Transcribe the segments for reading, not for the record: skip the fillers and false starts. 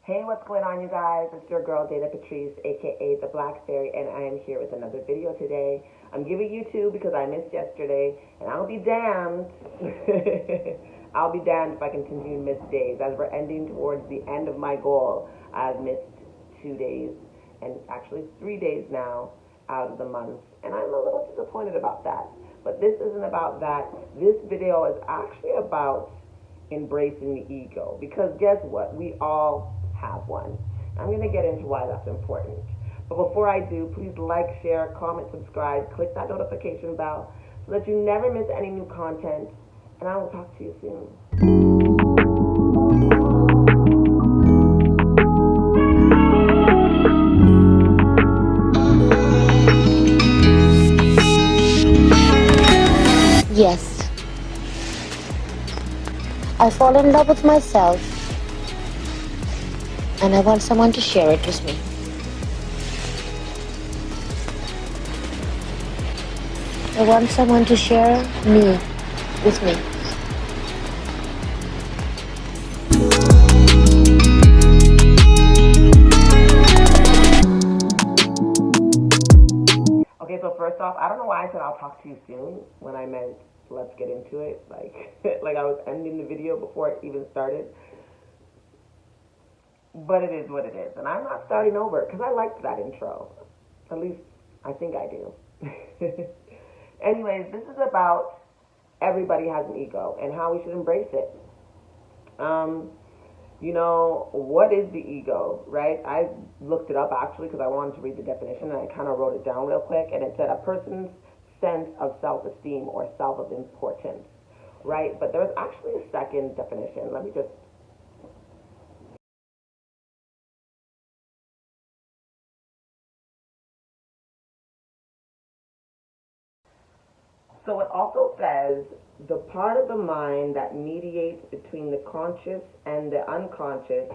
Hey, what's going on, you guys? It's your girl, Dayna Patreace, aka the Black Fairy, and I am here with another video today. I'm giving you two because I missed yesterday, and I'll be damned. I'll be damned if I continue to miss days. As we're ending towards the end of my goal, I've missed 2 days, and actually 3 days now out of the month, and I'm a little disappointed about that. But this isn't about that. This video is actually about embracing the ego, because guess what? We all have one. I'm going to get into why that's important. But before I do, please like, share, comment, subscribe, click that notification bell so that you never miss any new content. And I will talk to you soon. Yes, I fall in love with myself, and I want someone to share it with me. I want someone to share me with me. Okay, so first off, I don't know why I said I'll talk to you soon when I meant let's get into it. Like I was ending the video before it even started. But it is what it is. And I'm not starting over because I liked that intro. At least I think I do. Anyways, this is about everybody has an ego and how we should embrace it. What is the ego, right? I looked it up actually because I wanted to read the definition, and I kind of wrote it down real quick, and it said a person's sense of self-esteem or self of importance, right? But there's actually a second definition. Let me just So it also says the part of the mind that mediates between the conscious and the unconscious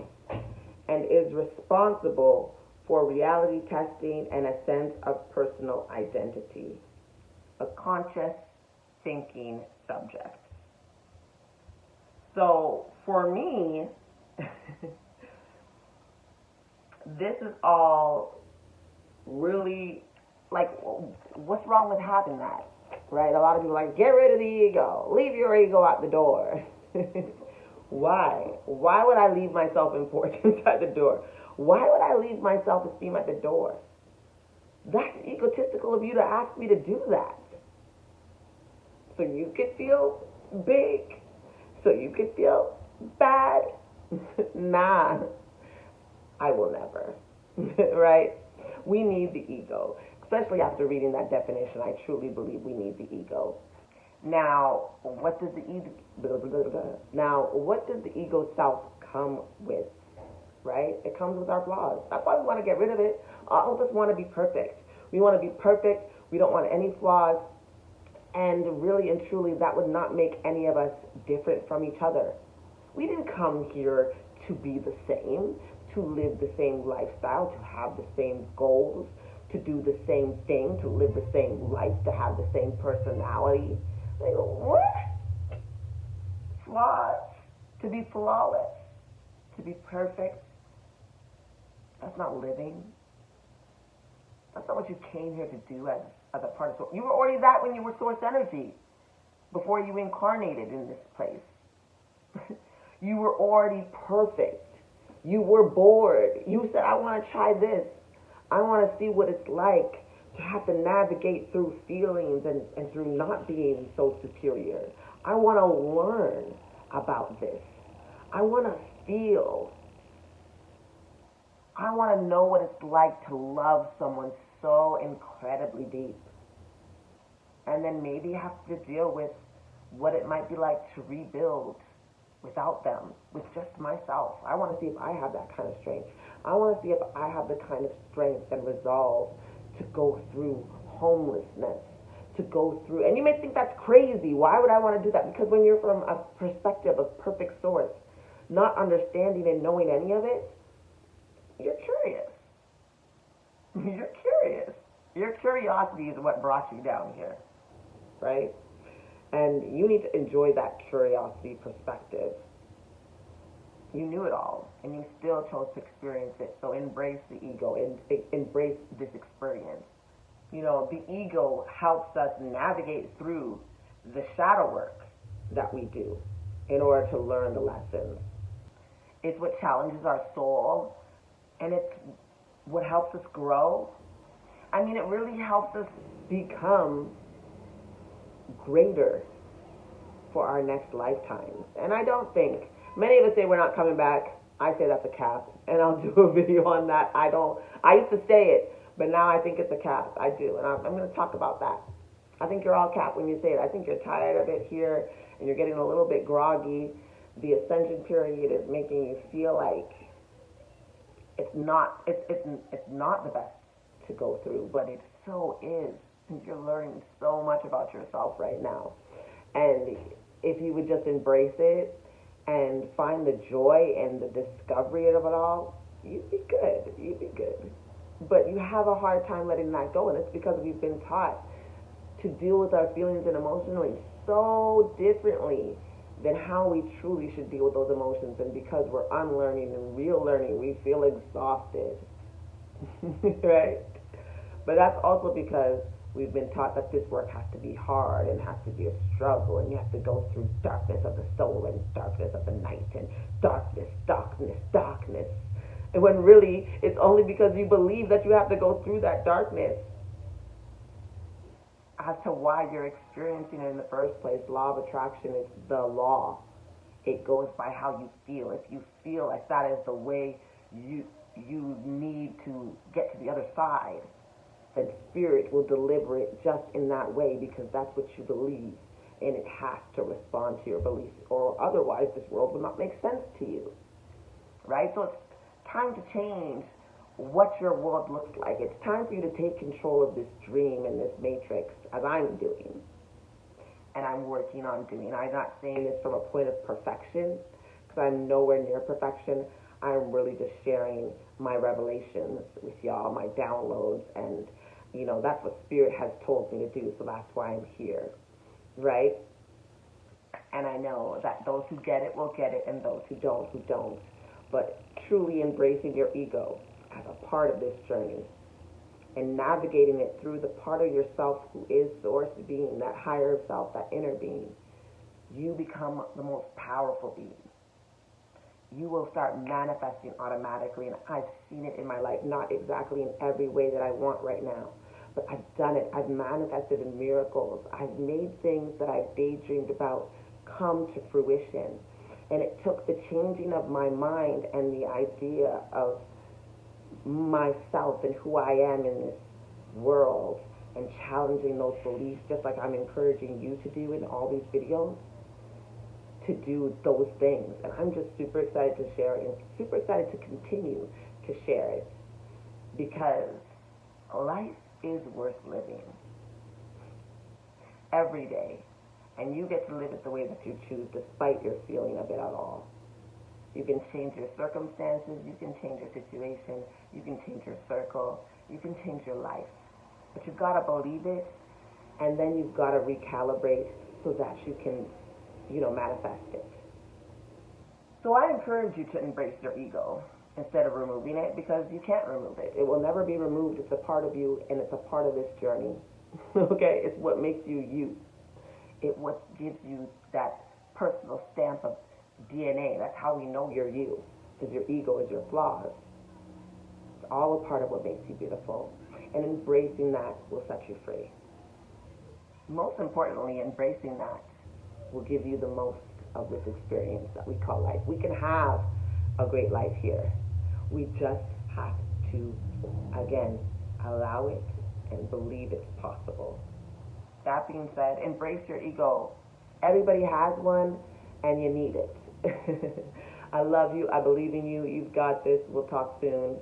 and is responsible for reality testing and a sense of personal identity. A conscious thinking subject. So for me, this is all really like, what's wrong with having that? Right? A lot of people are like, get rid of the ego. Leave your ego out the door. Why? Why would I leave my self-importance at the door? Why would I leave my self-esteem at the door? That's egotistical of you to ask me to do that. So you could feel big. So you could feel bad. Nah, I will never. Right? We need the ego. Especially after reading that definition, I truly believe we need the ego. Now, what does the ego self come with? Right? It comes with our flaws. That's why we want to get rid of it. All of us want to be perfect. We want to be perfect. We don't want any flaws. And really and truly, that would not make any of us different from each other. We didn't come here to be the same, to live the same lifestyle, to have the same goals, to do the same thing, to live the same life, to have the same personality. They go, what? Flaws? To be flawless, to be perfect. That's not living. That's not what you came here to do as a part of source. You were already that when you were source energy, before you incarnated in this place. You were already perfect. You were bored. You said, I want to try this. I want to see what it's like to have to navigate through feelings and through not being so superior. I want to learn about this. I want to feel. I want to know what it's like to love someone so incredibly deep. And then maybe have to deal with what it might be like to rebuild without them, with just myself. I want to see if I have that kind of strength. I want to see if I have the kind of strength and resolve to go through homelessness, to go through, and you may think that's crazy. Why would I want to do that? Because when you're from a perspective of perfect source, not understanding and knowing any of it, you're curious. You're curious. Your curiosity is what brought you down here, right? And you need to enjoy that curiosity perspective. You knew it all, and you still chose to experience it. So embrace the ego and embrace this experience. You know, the ego helps us navigate through the shadow work that we do in order to learn the lessons. It's what challenges our soul, and it's what helps us grow. I mean, it really helps us become greater for our next lifetimes. And I don't think, many of us say we're not coming back. I say that's a cap, and I'll do a video on that. I used to say it, but now I think it's a cap. I do, and I'm going to talk about that. I think you're all cap when you say it. I think you're tired of it here, and you're getting a little bit groggy. The ascension period is making you feel like it's not the best to go through, but it so is. You're learning so much about yourself right now. And if you would just embrace it and find the joy and the discovery of it all, you'd be good. You'd be good. But you have a hard time letting that go, and it's because we've been taught to deal with our feelings and emotionally so differently than how we truly should deal with those emotions. And because we're unlearning and real learning, we feel exhausted. Right? But that's also because we've been taught that this work has to be hard and has to be a struggle, and you have to go through darkness of the soul and darkness of the night and darkness, darkness, darkness. And when really it's only because you believe that you have to go through that darkness as to why you're experiencing it in the first place. Law of attraction is the law. It goes by how you feel. If you feel like that is the way you need to get to the other side, then spirit will deliver it just in that way, because that's what you believe, and it has to respond to your beliefs, or otherwise this world will not make sense to you, right? So it's time to change what your world looks like. It's time for you to take control of this dream and this matrix, as I'm doing, and I'm working on doing. I'm not saying this from a point of perfection, because I'm nowhere near perfection. I'm really just sharing my revelations with y'all, my downloads, and that's what Spirit has told me to do, so that's why I'm here, right? And I know that those who get it will get it, and those who don't. But truly embracing your ego as a part of this journey and navigating it through the part of yourself who is source being, that higher self, that inner being, you become the most powerful being. You will start manifesting automatically, and I've seen it in my life, not exactly in every way that I want right now, but I've done it. I've manifested in miracles. I've made things that I've daydreamed about come to fruition, and it took the changing of my mind and the idea of myself and who I am in this world, and challenging those beliefs, just like I'm encouraging you to do in all these videos, to do those things. And I'm just super excited to share it, and super excited to continue to share it, because life is worth living every day, and you get to live it the way that you choose, despite your feeling of it at all. You can change your circumstances, you can change your situation, you can change your circle, you can change your life, but you've got to believe it, and then you've got to recalibrate so that you can manifest it. So I encourage you to embrace your ego instead of removing it, because you can't remove it. It will never be removed. It's a part of you, and it's a part of this journey. Okay? It's what makes you you. It what gives you that personal stamp of DNA. That's how we know you're you, is your ego, is your flaws. It's all a part of what makes you beautiful, and embracing that will set you free. Most importantly, embracing that will give you the most of this experience that we call life. We can have a great life here. We just have to, again, allow it and believe it's possible. That being said, embrace your ego. Everybody has one, and you need it. I love you. I believe in you. You've got this. We'll talk soon.